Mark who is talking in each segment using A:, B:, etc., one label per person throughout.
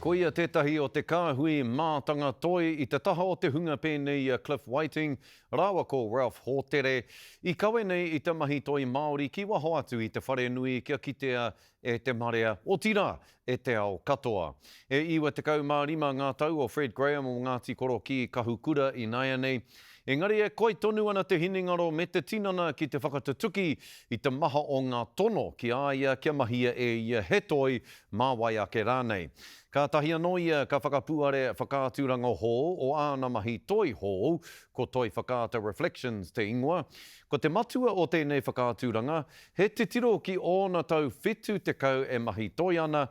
A: Ko ia tētahi o te kāhui mātanga toi I te taha o te hunga pēnei Cliff Whiting, rawa ko Ralph Hōtere. I kawe nei I te mahi toi Māori ki waho atu I te whare nui kia kitea e te marea o tira e te ao katoa. E iwa te kaumārima ngā tau o Fred Graham o Ngāti Koro ki Kahukura I Naia nei. Engari e koi tonu ana te hinengaro me te tinana ki te whakatutuki I te maha o ngā tono ki aia kia mahia e ia hetoi mā wai ake rānei. Ka tahi anō ia ka whakapuare whakāturanga hō o āna mahi toi hō, ko toi whakaata Reflections te ingoa. Ko te matua o tēnei whakāturanga, he te tiro ki ōna tau whetu te kau e mahi toi ana,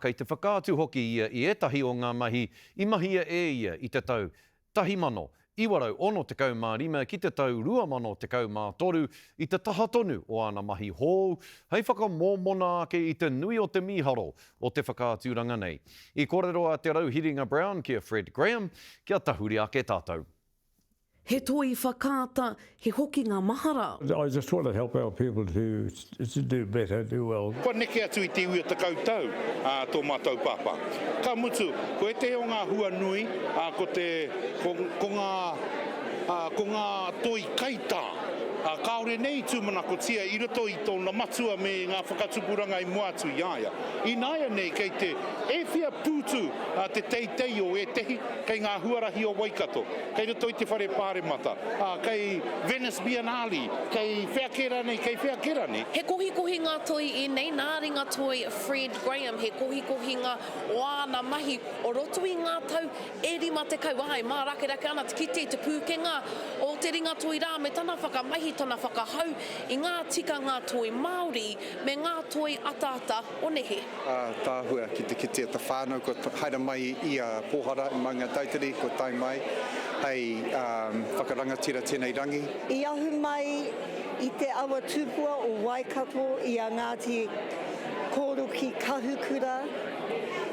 A: kei te whakātu hoki ia I etahi o ngā mahi, I mahia e ia I te tau tahi mano, Iwarau ono te kau mā rima ki te tau 2 te kau mā toru I te taha tonu o ana mahi hou, hei whakamōmona ake I te nui o te miharo o te whakāturanga nei. I kōrero a te Rauhiringa Brown kia Fred Graham, kia tahuri ake tātou.
B: He toi whakaata, he hoki ngā mahara.
C: I just want to help our people to do better, do well.
D: Ko neke atu I te ui o te kautau, tō mātou papa. Ka mutu, ko e te o ngā hua nui, ko ngā toi kaita. Kaore nei tūmana ko tia I roto I tōna matua me ngā whakatupuranga I moatu I aia. I naia nei kei te ewhia pūtu te teitei o e tehi kei ngā huarahi o Waikato. Kei roto I te whare pāremata. Kei Venice Biennale, kei Wheakera nei, kei Wheakera nei.
B: He kohi ngā toi I nei nāri ngā toi Fred Graham, he kohi ngā o āna mahi o roto I ngā tau e rima te kau ai, mā rake ana te kite te pūkenga o te ringa toi rā me tana whakamahi tana whakahau I ngā tika ngā toi Māori me ngā toi ataata o nehe.
E: Tāhua ki te kitea te whānau, ko haere mai I a Pōhara I Maunga Tautari, ko tai mai, hei whakarangatira tēnei rangi.
F: I ahu mai I te awa tūpua o Waikato I a Ngāti Koro ki Kahukura.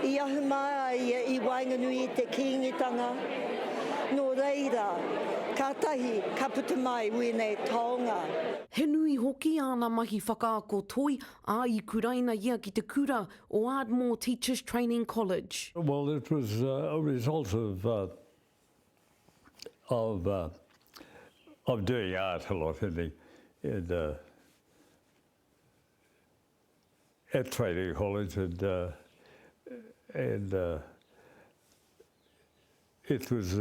F: I ahu mai I Wainganui I te kiingitanga. Nō reira, kātahi, ka puta mai wēnei taonga.
B: He nui hoki āna mahi whakaako toi a I kuraina ia ki te kura o Ardmore Teachers Training College.
C: Well, it was a result of doing art a lot at training college, and it was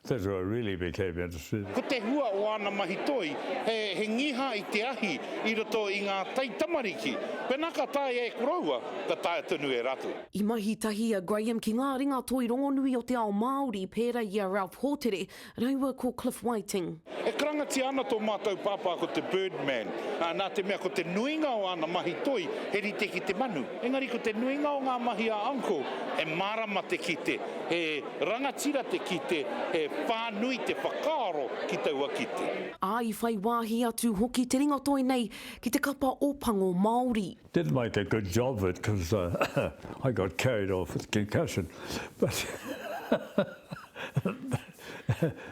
C: that's where I really became interested.
D: Ko te hua o ana mahi toi, he ngiha I te ahi I roto I ngā tai tamariki. Penaka tae e kuraua, ka tae tunu e ratu.
B: I mahi tahi a Graham ki ngā ringa toi rongonui o te ao Māori pēra I a Ralph Hōtere, reua ko Cliff Whiting.
D: E karangati ana tō mātou papa ko te Birdman. Nā te mea ko te nuinga o ana mahi toi, he rite ki te manu. Engari ko te nuinga o ngā mahi a uncle, e marama te kite, he rangatira te kite, he whānui te whakaaro ki taua kite.
B: Ai whai wāhi atu hoki te ringa toi nei ki te kapa ōpango Māori.
C: Didn't make a good job of it because I got carried off with concussion. But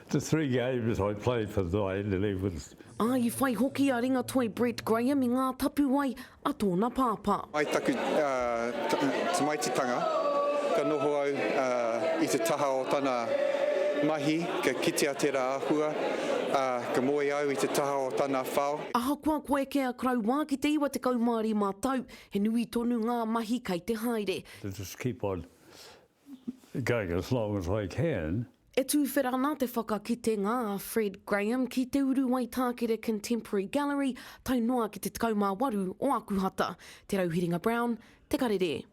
C: the 3 games I played for the Wainganui was...
B: Ai whai hoki a ringa toi Brett Graham I ngā tapu ai a tōna pāpā.
E: Ai taku te maititanga, ka noho au I te taha o tana mahi, ka kitea te rā ahua, ka moe au I te taha o tana whao.
B: Aha koe kia krau wā ki te iwa te kaumāri mātau, he nui tonu ngā mahi kei te haere.
C: To just keep on going as long as I can.
B: E tū wherana te whakakite ngā Fred Graham ki te uru wai tākere Contemporary Gallery, tau noa ki te kaumā waru o Akuhata. Te Rauhiringa Brown, te karere.